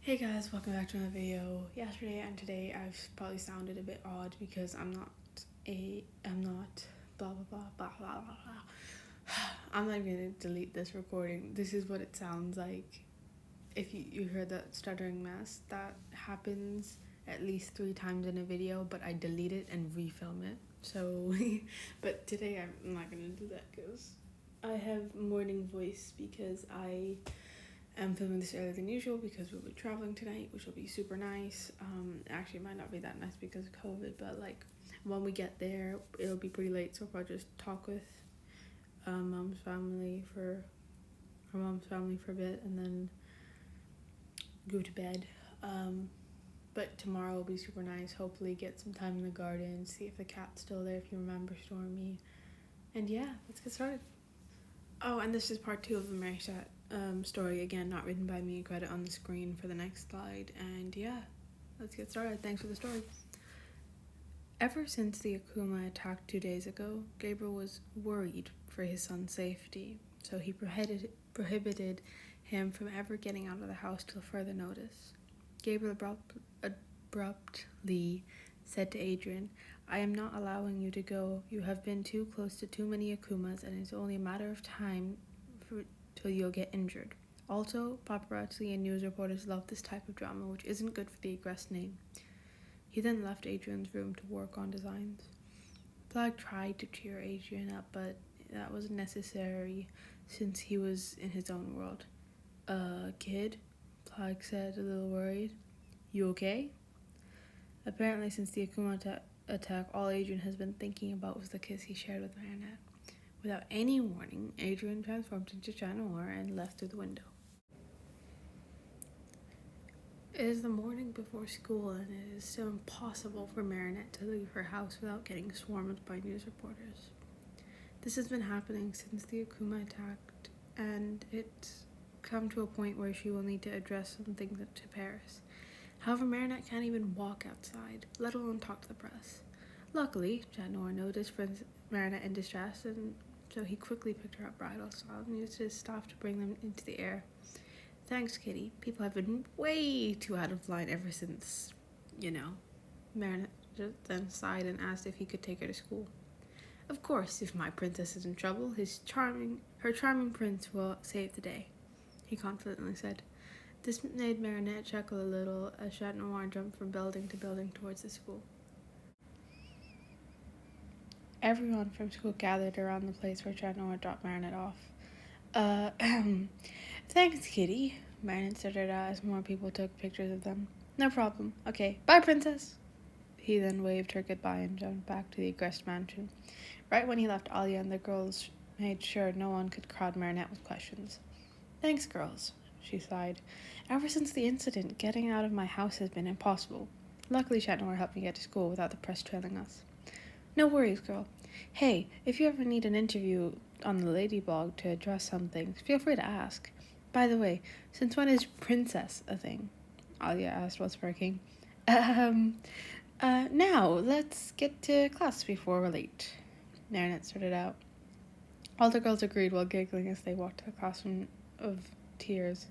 Hey guys, welcome back to another video. Yesterday and today I've probably sounded a bit odd because I'm not blah blah blah blah blah blah blah. I'm not gonna delete this recording. This is what it sounds like. If you heard that stuttering mess, that happens at least 3 times in a video, but I delete it and refilm it. So, but today I'm not gonna do that because I have morning voice because I'm filming this earlier than usual because we'll be traveling tonight, which will be super nice. Actually, it might not be that nice because of COVID, but like when we get there, it'll be pretty late, so I'll probably just talk with mom's family for a bit and then go to bed. But tomorrow will be super nice. Hopefully, get some time in the garden, see if the cat's still there. If you remember Stormy, and yeah, let's get started. Oh, and this is part 2 of the Marichat story, again, not written by me, credit on the screen for the next slide, and yeah, let's get started. Thanks for the story. Ever since the Akuma attack 2 days ago, Gabriel was worried for his son's safety, so he prohibited him from ever getting out of the house till further notice. Gabriel abruptly said to Adrian, "I am not allowing you to go. You have been too close to too many Akumas, and it's only a matter of time till you'll get injured. Also, paparazzi and news reporters love this type of drama, which isn't good for the aggressed name." He then left Adrian's room to work on designs. Plag tried to cheer Adrian up, but that wasn't necessary since he was in his own world. Kid?" Plag said, a little worried. "You okay?" Apparently, since the Akuma attack, all Adrian has been thinking about was the kiss he shared with Marichat. Without any warning, Adrian transformed into Chat Noir and left through the window. It is the morning before school, and it is still impossible for Marichat to leave her house without getting swarmed by news reporters. This has been happening since the Akuma attacked, and it's come to a point where she will need to address something to Paris. However, Marichat can't even walk outside, let alone talk to the press. Luckily, Chat Noir noticed Marichat in distress, and so he quickly picked her up bridal style and used his staff to bring them into the air. "Thanks, Kitty. People have been way too out of line ever since, Marichat then sighed and asked if he could take her to school. "Of course, if my princess is in trouble, her charming prince will save the day," he confidently said. This made Marichat chuckle a little as Chat Noir jumped from building to building towards the school. Everyone from school gathered around the place where Chat Noir dropped Marichat off. "Thanks, Kitty," Marichat started out as more people took pictures of them. "No problem. Okay, bye, princess." He then waved her goodbye and jumped back to the aggressed mansion. Right when he left, Alia and the girls made sure no one could crowd Marichat with questions. "Thanks, girls," she sighed. "Ever since the incident, getting out of my house has been impossible. Luckily, Chat Noir helped me get to school without the press trailing us." "No worries, girl. Hey, if you ever need an interview on the Lady blog to address some things, feel free to ask. By the way, since when is princess a thing?" Alia asked while smirking. Now, let's get to class before we're late," Marichat started out. All the girls agreed while giggling as they walked to the classroom of tears.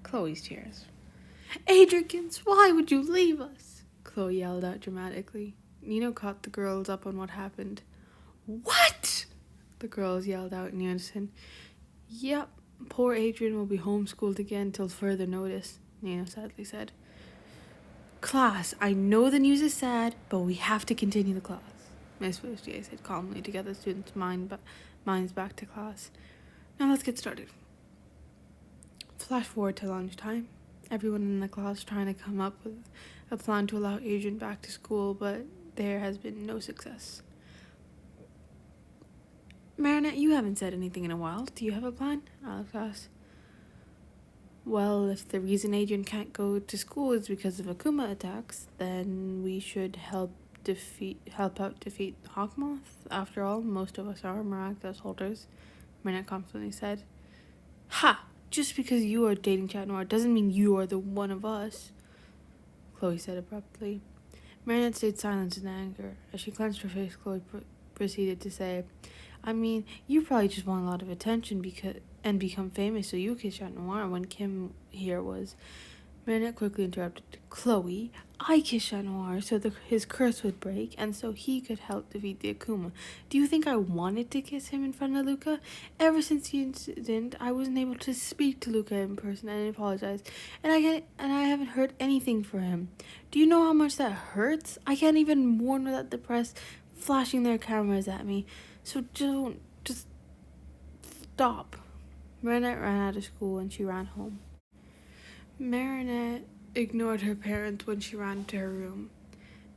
Chloe's tears. "Adrian, why would you leave us?" Chloe yelled out dramatically. Nino caught the girls up on what happened. "What?" the girls yelled out in unison. "Yep, poor Adrian will be homeschooled again till further notice," Nino sadly said. "Class, I know the news is sad, but we have to continue the class," Miss Faustier said calmly to get the students' minds back to class. "Now let's get started." Flash forward to lunchtime. Everyone in the class trying to come up with a plan to allow Adrian back to school, but there has been no success. "Marichat, you haven't said anything in a while. Do you have a plan?" Alex asked. "Well, if the reason Adrian can't go to school is because of Akuma attacks, then we should help out defeat Hawkmoth. After all, most of us are miraculous holders," Marichat confidently said. "Ha! Just because you are dating Chat Noir doesn't mean you are the one of us," Chloe said abruptly. Marichat stayed silent in anger. As she clenched her face, Chloe proceeded to say, "I mean, you probably just want a lot of attention and become famous so you kiss Chat Noir when Kim here was Marinette quickly interrupted. Chloe, I kissed Chat Noir so his curse would break and so he could help defeat the Akuma. Do you think I wanted to kiss him in front of Luca? Ever since the incident, I wasn't able to speak to Luca in person and apologize, and I haven't heard anything from him. Do you know how much that hurts? I can't even mourn without the press flashing their cameras at me. So just stop. Marinette ran out of school and she ran home. Marinette ignored her parents when she ran to her room.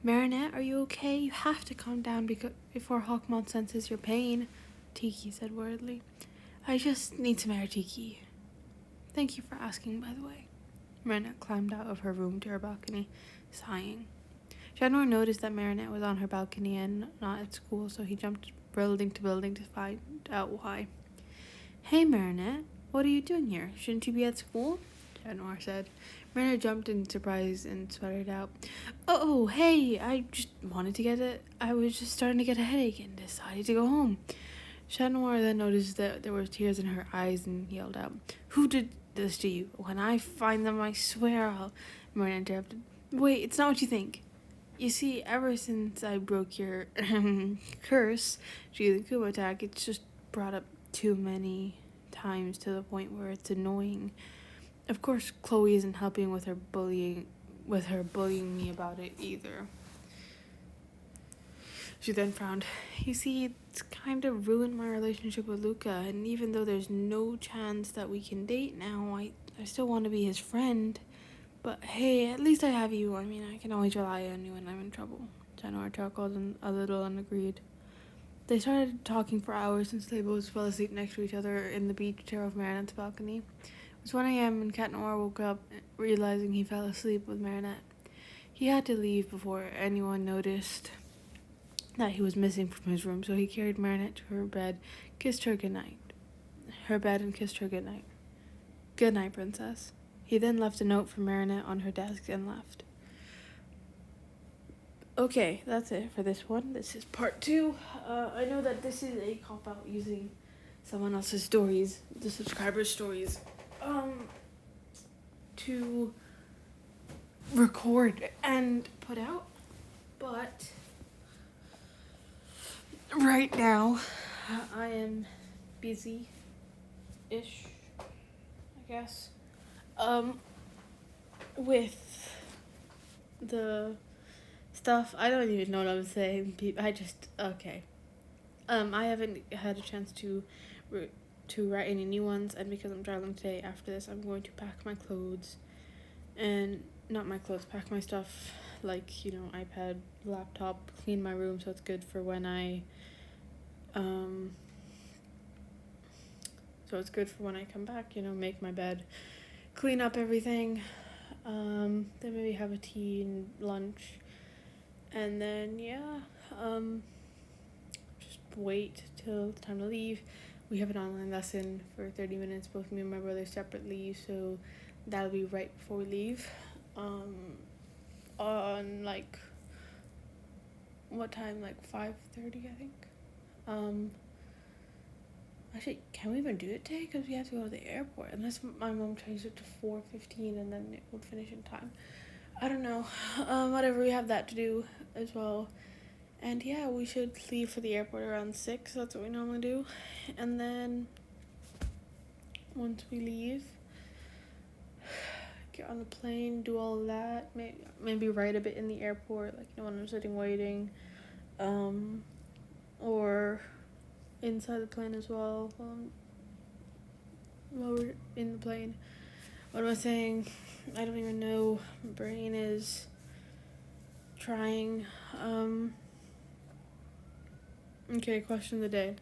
Marinette, are you okay? You have to calm down before Hawkmon senses your pain, Tiki said worriedly. I just need some air, Tiki. Thank you for asking, by the way. Marinette climbed out of her room to her balcony, sighing. Chat Noir noticed that Marinette was on her balcony and not at school, so he jumped building to building to find out why. Hey, Marinette, what are you doing here? Shouldn't you be at school? Chat Noir said. Marinette jumped in surprise and sputtered out, Oh, hey, I was just starting to get a headache and decided to go home. Chat Noir then noticed that there were tears in her eyes and yelled out, Who did this to you? When I find them, I swear I'll... Marinette interrupted. Wait, it's not what you think. You see, ever since I broke your curse, the Kuma attack, it's just brought up too many times to the point where it's annoying. Of course, Chloe isn't helping with her bullying me about it either. She then frowned. You see, it's kind of ruined my relationship with Luca, and even though there's no chance that we can date now, I still want to be his friend. But hey, at least I have you. I mean, I can always rely on you when I'm in trouble. Chat Noir chuckled a little and agreed. They started talking for hours since they both fell asleep next to each other in the beach chair of Marinette's balcony. It was 1 a.m. and Chat Noir woke up, realizing he fell asleep with Marinette. He had to leave before anyone noticed that he was missing from his room, so he carried Marinette to her bed, kissed her goodnight. Her bed and kissed her goodnight. Good night, princess. He then left a note for Marinette on her desk and left. Okay, that's it for this one. This is part 2. I know that this is a cop-out using someone else's stories, the subscribers' stories, to record and put out. But right now, I am busy-ish, I guess, with the stuff. I don't even know what I'm saying. Okay. I haven't had a chance to write any new ones, and because I'm traveling today, after this, I'm going to pack my clothes, and not my clothes, pack my stuff, like, iPad, laptop, clean my room so it's good for when I come back, make my bed, clean up everything, then maybe have a tea and lunch, and then just wait till it's time to leave. We have an online lesson for 30 minutes, both me and my brother separately, so that'll be right before we leave, on like, what time, like 5:30, I think. Actually, can we even do it today? Because we have to go to the airport. Unless my mom changed it to 4:15 and then it would finish in time. I don't know. Whatever, we have that to do as well. And yeah, we should leave for the airport around 6. That's what we normally do. And then once we leave, get on the plane, do all of that. Maybe write a bit in the airport, like, when I'm sitting waiting. Or inside the plane as well, while we're in the plane. What am I saying? I don't even know. My brain is trying. Okay, question of the day.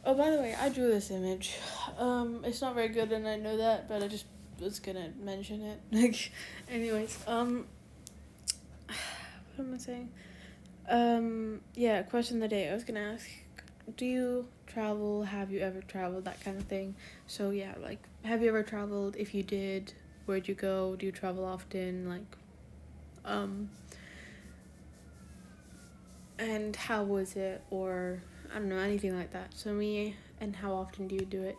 Oh, by the way, I drew this image. It's not very good, and I know that, but I just was gonna mention it. Anyways, what am I saying? Question of the day. I was gonna ask, do you travel? Have you ever traveled? That kind of thing. So yeah, like, have you ever traveled? If you did, where'd you go? Do you travel often? Like, and how was it? Or, I don't know, anything like that. So and how often do you do it?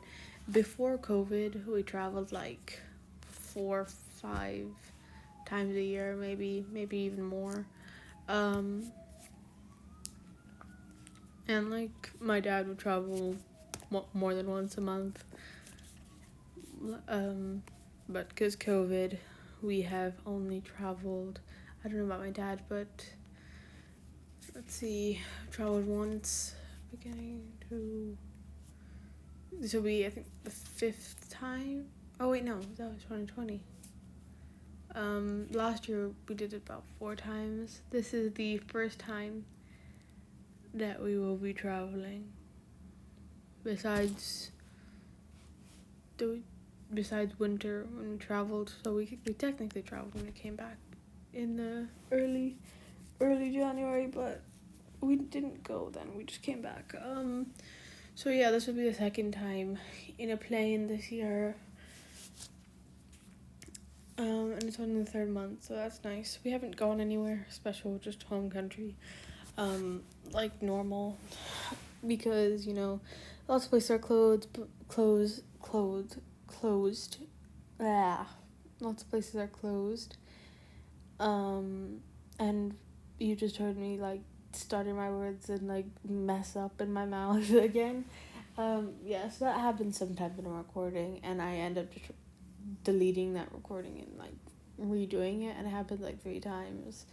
Before COVID, we traveled like 4 5 times a year, maybe even more. And like my dad would travel more than once a month. But because COVID, we have only traveled. I don't know about my dad, but let's see, traveled once, beginning to. This will be, I think, the 5th time. Oh wait, no, that was 2020. Last year we did it about 4 times. This is the first time that we will be traveling. Besides winter when we traveled, so we technically traveled when we came back in the early January, but we didn't go then. We just came back. So yeah, this will be the 2nd time in a plane this year. And it's only the 3rd month, so that's nice. We haven't gone anywhere special, just home country, like normal, because lots of places are closed. Lots of places are closed. And you just heard me like stutter my words and like mess up in my mouth again. So that happens sometimes in a recording, and I end up just deleting that recording and like redoing it, and it happened like 3 times,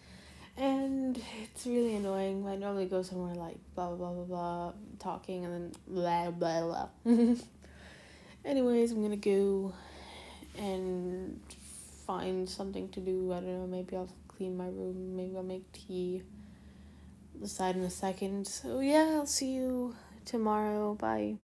and it's really annoying. I normally go somewhere like blah blah blah blah blah, talking, and then blah blah blah. Anyways, I'm gonna go and find something to do. I don't know, maybe I'll clean my room, maybe I'll make tea. Decide in a second. So yeah, I'll see you tomorrow. Bye.